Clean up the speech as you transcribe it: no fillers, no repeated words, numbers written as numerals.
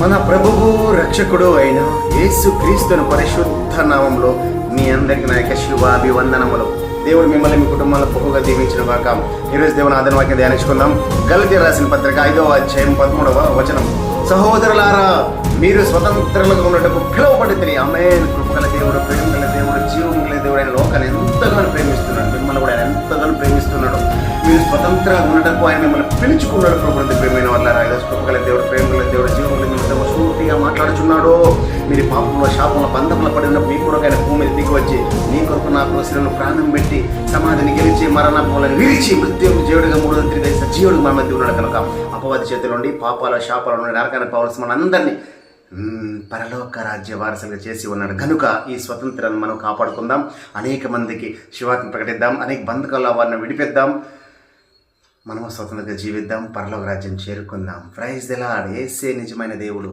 మన ప్రభువు రక్షకుడు అయిన యేసు క్రీస్తుని పరిశుద్ధ నామంలో మీ అందరికీ నా యొక్క శుభాభివందనములు. దేవుడు మిమ్మల్ని మీ కుటుంబాలను బహుగా దీవించిన కాక. ఈరోజు దేవుని ఆదరణ వాక్యం ధ్యానించుకుందాం. గలతీయులకు రాసిన పత్రిక 5వ అధ్యాయం 13వ వచనం. సహోదరులారా, మీరు స్వతంత్రులుగా ఉన్నట్టుకు పిలువబడితే. ఆమేన్. కృపగల దేవుడు, ప్రేమగల దేవుడు, జీవం గల దేవుడు అయిన లోకాన్ని ఎంతగానో ప్రేమిస్తున్నాడు. మిమ్మల్ని కూడా ఆయన ఎంతగానో ప్రేమిస్తున్నాడు. మీరు స్వతంత్రంగా ఉండటకు ఆయన మిమ్మల్ని పిలుచుకున్నాడు. ప్రభుత్వ ప్రేమైన వాళ్ళారా, ఈరోజు కృపగల దేవుడు, ప్రేమగల దేవుడు, జీవం గల దేవుడు సూటిగా మాట్లాడుచున్నాడు. మీరు పాపంలో, శాపంలో, బంధంలో పడిన మీ కొరకు ఆయన భూమి మీద దిగి వచ్చి నీ కొరకు నా కోసలను ప్రాణం పెట్టి సమాధిని గెలిచి మరణాలను విరిచి మృత్యువు జీవుడిగా 3వ తిరిగి సజీవుడిగా మన మధ్య ఉన్నాడు కనుక అపవాది చేతుల నుండి, పాపాల శాపాల నుండి, నరకాన్ని పవలసి మన అందరినీ పరలోక రాజ్య వారసులుగా చేసి ఉన్నాడు కనుక ఈ స్వతంత్రాన్ని మనం కాపాడుకుందాం. అనేక మందికి శివాత్మ ప్రకటిద్దాం. అనేక బంధకాల వారిని విడిపిద్దాం. మనము స్వతంత్రంగా జీవిద్దాం. పరలోక రాజ్యం చేరుకుందాం. Praise the lord. యేసే నిజమైన దేవుడు.